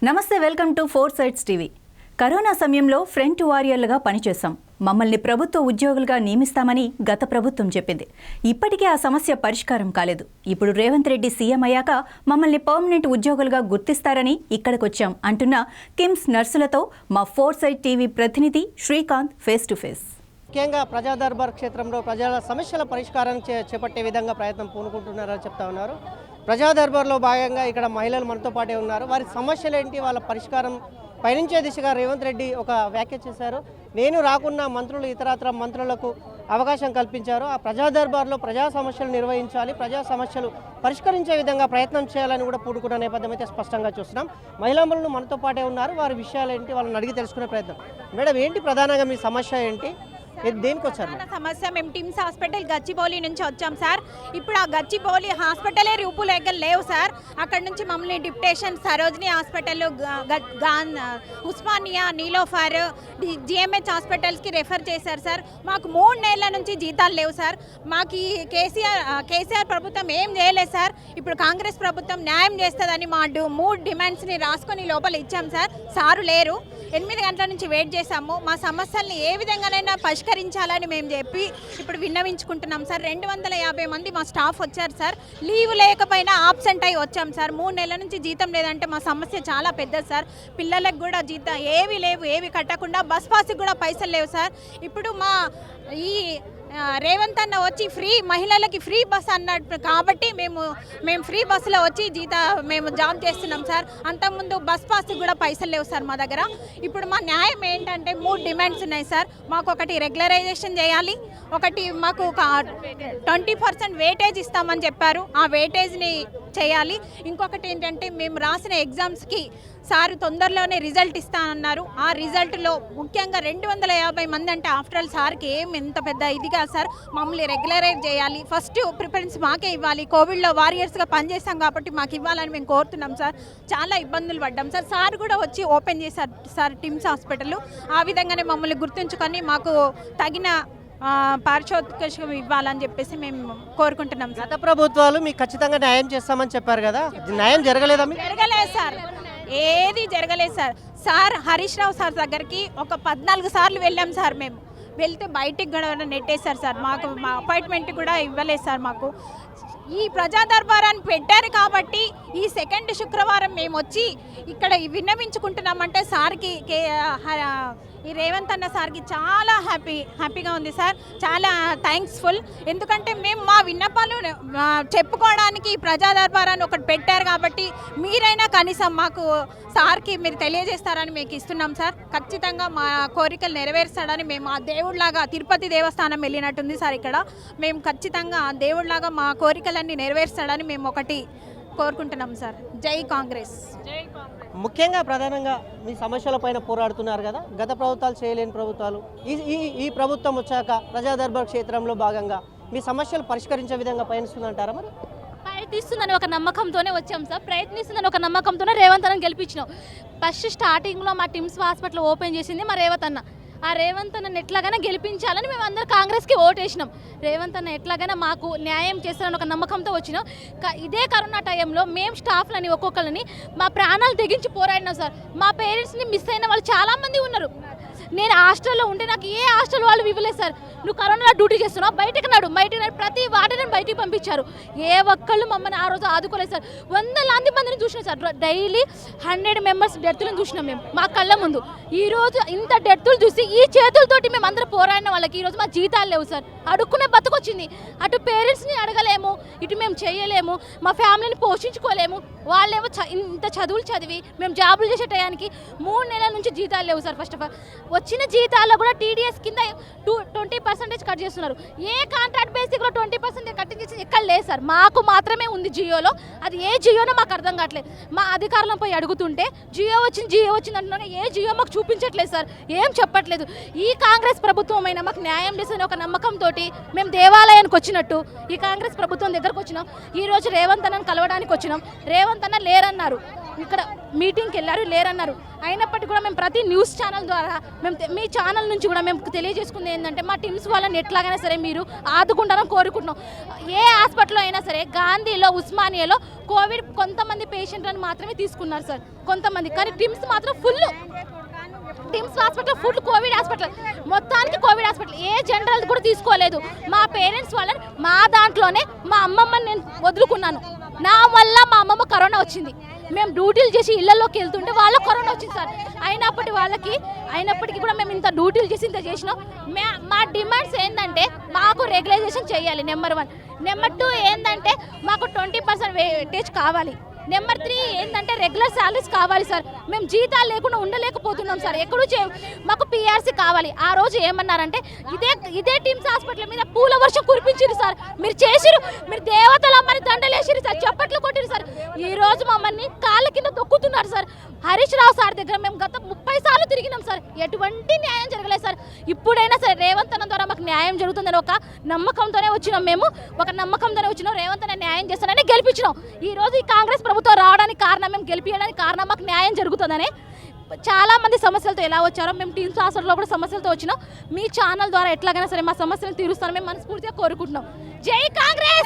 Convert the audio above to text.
నమస్తే, welcome to four sides TV. Corona సమయంలో front వారియర్లుగా పనిచేశాం. మమ్మల్ని ప్రభుత్వ ఉద్యోగులుగా నియమిస్తామని గత ప్రభుత్వం చెప్పింది. ఇప్పటికే ఆ సమస్య పరిష్కారం కాలేదు. ఇప్పుడు రేవంత్ రెడ్డి సీఎం అయ్యాక మమ్మల్ని పర్మనెంట్ ఉద్యోగులుగా గుర్తిస్తారని ఇక్కడికొచ్చాం అంటున్న కిమ్స్ నర్సులతో మా ఫోర్ సైడ్ టీవీ ప్రతినిధి శ్రీకాంత్ ఫేస్ టు ఫేస్. ముఖ్యంగా ప్రజా దర్బార్ క్షేత్రంలో ప్రజల సమస్యల పరిష్కారానికి చేపట్టే విధంగా ప్రయత్నం పూనుకుంటున్నారని చెప్తా ఉన్నారు. ప్రజా దర్బార్లో భాగంగా ఇక్కడ మహిళలు మనతో పాటే ఉన్నారు. వారి సమస్యలు ఏంటి, వాళ్ళ పరిష్కారం పయనించే దిశగా రేవంత్ రెడ్డి ఒక వ్యాఖ్య చేశారు. నేను రాకున్న మంత్రులు ఇతరత్ర మంత్రులకు అవకాశం కల్పించారు. ఆ ప్రజా దర్బార్లో ప్రజా సమస్యలు నిర్వహించాలి, ప్రజా సమస్యలు పరిష్కరించే విధంగా ప్రయత్నం చేయాలని కూడా పూడుకున్న నేపథ్యం అయితే స్పష్టంగా చూస్తున్నాం. మహిళలు మనతో పాటే ఉన్నారు. వారి విషయాలు ఏంటి, వాళ్ళని అడిగి తెలుసుకునే ప్రయత్నం. మేడం, ఏంటి ప్రధానంగా మీ సమస్య ఏంటి, దేనికి వచ్చారు? సమస్య, మేము టిమ్స్ హాస్పిటల్ గచ్చిబౌలి నుంచి వచ్చాం సార్. ఇప్పుడు ఆ గచ్చిబౌలి హాస్పిటలే రూపులేఖలు లేవు సార్. అక్కడ నుంచి మమ్మల్ని deputation Sarojini hospital, Osmania, Niloufer, GMH హాస్పిటల్స్కి రెఫర్ చేశారు సార్. మాకు 3 నెలల నుంచి జీతాలు లేవు సార్. మాకు ఈ కేసీఆర్ ప్రభుత్వం ఏం చేయలేదు సార్. ఇప్పుడు కాంగ్రెస్ ప్రభుత్వం న్యాయం చేస్తుందని మా 3 డిమాండ్స్ని రాసుకొని లోపల ఇచ్చాం సార్. సారు లేరు. 8 గంటల నుంచి వెయిట్ చేశాము. మా సమస్యల్ని ఏ విధంగానైనా పరిష్కరించాలని మేము చెప్పి ఇప్పుడు విన్నవించుకుంటున్నాం సార్. 250 మంది మా స్టాఫ్ వచ్చారు సార్. లీవ్ లేకపోయినా ఆబ్సెంట్ అయి వచ్చాం సార్. 3 నెలల నుంచి జీతం లేదంటే మా సమస్య చాలా పెద్దది సార్. పిల్లలకు కూడా జీతం ఏవి లేవు, ఏవి కట్టకుండా బస్ పాస్కి కూడా పైసలు లేవు సార్. ఇప్పుడు మా ఈ రేవంత్ అన్న వచ్చి మహిళలకి ఫ్రీ బస్ అన్నట్టు కాబట్టి మేము ఫ్రీ బస్సులో వచ్చి మేము జాబ్ చేస్తున్నాం సార్. అంతకుముందు బస్ పాస్కి కూడా పైసలు లేవు సార్ మా దగ్గర. ఇప్పుడు మా న్యాయం ఏంటంటే 3 డిమాండ్స్ ఉన్నాయి సార్. మాకు ఒకటి రెగ్యులరైజేషన్ చేయాలి, ఒకటి మాకు 20% వెయిటేజ్ ఇస్తామని చెప్పారు, ఆ వెయిటేజ్ని చేయాలి. ఇంకొకటి ఏంటంటే మేము రాసిన ఎగ్జామ్స్కి సార్ తొందరలోనే రిజల్ట్ ఇస్తానన్నారు. ఆ రిజల్ట్లో ముఖ్యంగా 250 మంది అంటే ఆఫ్టర్ ఆల్ సార్కి ఎంత పెద్ద ఇదిగా సార్. మమ్మల్ని రెగ్యులరైజ్ చేయాలి, ఫస్ట్ ప్రిఫరెన్స్ మాకే ఇవ్వాలి. కోవిడ్లో వారియర్స్గా పనిచేస్తాం కాబట్టి మాకు ఇవ్వాలని మేము కోరుతున్నాం సార్. చాలా ఇబ్బందులు పడ్డాం సార్. సార్ కూడా వచ్చి ఓపెన్ చేశారు సార్ టిమ్స్ హాస్పిటల్. ఆ విధంగానే మమ్మల్ని గుర్తుంచుకొని మాకు తగిన పారితోషికం ఇవ్వాలని చెప్పేసి మేము కోరుకుంటున్నాం సార్. గత ప్రభుత్వాలు మీకు ఖచ్చితంగా న్యాయం చేస్తామని చెప్పారు కదా, న్యాయం జరగలేదా? జరగలేదు సార్, ఏది జరగలేదు sir. Sir Harish Rao sir దగ్గరికి ఒక 14 సార్లు వెళ్ళాం సార్. మేము వెళ్తే బయటికి కూడా నెట్టేశారు సార్. మాకు మా అపాయింట్మెంట్ కూడా ఇవ్వలేదు సార్. మాకు ఈ ప్రజా దర్బారాన్ని పెట్టారు కాబట్టి ఈ 2nd శుక్రవారం మేము వచ్చి ఇక్కడ విన్నవించుకుంటున్నామంటే సార్కి ఈ రేవంత్ అన్న సార్కి చాలా హ్యాపీగా ఉంది సార్. చాలా థ్యాంక్స్ఫుల్. ఎందుకంటే మేము మా విన్నపాలు చెప్పుకోవడానికి ప్రజా దర్బారాన్ని ఒకటి పెట్టారు కాబట్టి మీరైనా కనీసం మాకు సార్కి మీరు తెలియజేస్తారని మీకు ఇస్తున్నాం సార్. ఖచ్చితంగా మా కోరికలు నెరవేరుస్తాడని మేము ఆ దేవుడిలాగా తిరుపతి దేవస్థానం వెళ్ళినట్టుంది సార్. ఇక్కడ మేము ఖచ్చితంగా దేవుడిలాగా మా కోరికలన్నీ నెరవేరుస్తాడని మేము ఒకటి కోరుకుంటున్నాం సార్. జై కాంగ్రెస్. ముఖ్యంగా ప్రధానంగా మీ సమస్యల పైన పోరాడుతున్నారు కదా, గత ప్రభుత్వాలు చేయలేని ప్రభుత్వాలు ఈ ప్రభుత్వం వచ్చాక ప్రజా దర్బార్ క్షేత్రంలో భాగంగా మీ సమస్యలు పరిష్కరించే విధంగా పయనిస్తుందంటారా? మరి ప్రయత్నిస్తుందని ఒక నమ్మకంతోనే వచ్చాం సార్. ప్రయత్నిస్తుందని ఒక నమ్మకంతోనే రేవంత్ అన్న గెలిపించినాం. ఫస్ట్ స్టార్టింగ్లో మా టిమ్స్ హాస్పిటల్ ఓపెన్ చేసింది మా రేవంత్ అన్న. ఆ రేవంత్ అన్న ఎట్లాగైనా గెలిపించాలని మేము అందరూ కాంగ్రెస్కి ఓటేసినాం. రేవంత్ అన్న ఎట్లాగైనా మాకు న్యాయం చేస్తారని ఒక నమ్మకంతో వచ్చినాం. ఇదే కరోనా టైంలో మేము స్టాఫ్లని ఒక్కొక్కరిని మా ప్రాణాలు తెగించి పోరాడినాం సార్. మా పేరెంట్స్ని మిస్ అయిన వాళ్ళు చాలామంది ఉన్నారు. నేను హాస్టల్లో ఉంటే నాకు ఏ హాస్టల్ వాళ్ళు ఇవ్వలేదు సార్. నువ్వు కరోనాలో డ్యూటీ చేస్తున్నావు, బయటకు నాడు ప్రతి వాటిని బయటికి పంపించారు. ఏ ఒక్కళ్ళు మమ్మల్ని ఆ రోజు ఆదుకోలేదు సార్. 100 మందిని చూసినాం సార్. డైలీ 100 మెంబర్స్ డెత్తులను చూసినాం మేము మా కళ్ళ ముందు. ఈరోజు ఇంత డెత్తులు చూసి ఈ చేతులతోటి మేము అందరూ పోరాడిన వాళ్ళకి ఈరోజు మా జీతాలు లేవు సార్. అడుక్కునే బతుకొచ్చింది. అటు పేరెంట్స్ని అడగలేము, ఇటు మేము చేయలేము, మా ఫ్యామిలీని పోషించుకోలేము. వాళ్ళేమో ఇంత చదువులు చదివి మేము జాబులు చేసే టయానికి 3 నెలల నుంచి జీతాలు లేవు సార్. ఫస్ట్ ఆఫ్ ఆల్ వచ్చిన జీతాల్లో కూడా టీడీఎస్ కింద 20% కట్ చేస్తున్నారు. ఏ కాంట్రాక్ట్ బేసిక్లో 20% కట్ చేసి ఎక్కడ లేదు సార్. మాకు మాత్రమే ఉంది జియోలో. అది ఏ జియోనో మాకు అర్థం కావట్లేదు. మా అధికారులను పోయి అడుగుతుంటే జియో వచ్చింది అంటున్నానే ఏ జియో మాకు చూపించట్లేదు సార్, ఏం చెప్పట్లేదు. ఈ కాంగ్రెస్ ప్రభుత్వం అయినా మాకు న్యాయం చేసిన ఒక నమ్మకంతో మేము దేవాలయానికి వచ్చినట్టు ఈ కాంగ్రెస్ ప్రభుత్వం దగ్గరకు వచ్చినాం. ఈరోజు రేవంత్ అన్నను కలవడానికి వచ్చినాం. రేవంత్ అన్న లేరన్నారు. ఇక్కడ మీటింగ్కి వెళ్ళారు లేరన్నారు. అయినప్పటికీ కూడా మేము ప్రతి న్యూస్ ఛానల్ ద్వారా మీ ఛానల్ నుంచి కూడా మేము తెలియజేసుకుంది ఏంటంటే మా టీమ్స్ వాళ్ళని ఎట్లాగైనా సరే మీరు ఆదుకుంటారని కోరుకుంటున్నాం. ఏ హాస్పిటల్లో అయినా సరే గాంధీలో ఉస్మానియాలో కోవిడ్ కొంతమంది పేషెంట్లను మాత్రమే తీసుకున్నారు సార్, కొంతమంది. కానీ టీమ్స్ మాత్రం full, teams hospital full Covid hospital, మొత్తానికి కోవిడ్ హాస్పిటల్. ఏ జనరల్ కూడా తీసుకోలేదు. మా పేరెంట్స్ వాళ్ళని మా దాంట్లోనే మా అమ్మమ్మని నేను వదులుకున్నాను. నా వల్ల మా అమ్మమ్మ కరోనా వచ్చింది. మేము డ్యూటీలు చేసి ఇళ్లలోకి వెళ్తుంటే వాళ్ళకి కరోనా వచ్చింది సార్. అయినప్పటికీ కూడా మేము ఇంత డ్యూటీలు చేసి ఇంత చేసినాం. మా డిమాండ్స్ ఏంటంటే మాకు రెగ్యులైజేషన్ చేయాలి నెంబర్ 1. నెంబర్ 2 ఏంటంటే మాకు 20% వెయిటేజ్ కావాలి. నెంబర్ 3 ఏంటంటే రెగ్యులర్ శాలరీస్ కావాలి సార్. మేము జీతాలు లేకుండా ఉండలేకపోతున్నాం సార్. మాకు పిఆర్సీ కావాలి. ఆ రోజు ఏమన్నారంటే ఇదే టీమ్స్ హాస్పిటల్ మీద పూల వర్షం కురిపించారు సార్. మీరు దేవతలమ్మని దండలేసిరు సార్, చప్పట్లు కొట్టిరు సార్. ఈ రోజు మమ్మల్ని కాళ్ళ కింద తొక్కుతున్నారు సార్. హరీష్ రావు సార్ దగ్గర మేము గత 30 సార్లు తిరిగినాం సార్, ఎటువంటి న్యాయం జరగలేదు సార్. ఇప్పుడైనా సరే రేవంత్ అన్న ద్వారా మాకు న్యాయం జరుగుతుందని ఒక నమ్మకంతోనే వచ్చినాం. రేవంత్ అన్న న్యాయం చేస్తానని గెలిపించినాం. ఈ రోజు ఈ కాంగ్రెస్ ప్రభుత్వం రావడానికి కారణం, మేము గెలిపించడానికి కారణం మాకు న్యాయం జరుగుతుందని. చాలా మంది సమస్యలతో ఎలా వచ్చారో మేము టీమ్స్ హాస్పిటల్లో కూడా సమస్యలతో వచ్చినాం. మీ ఛానల్ ద్వారా ఎట్లాగైనా సరే మా సమస్యలను తీరుస్తానని మేము మనస్ఫూర్తిగా కోరుకుంటున్నాం. జై కాంగ్రెస్.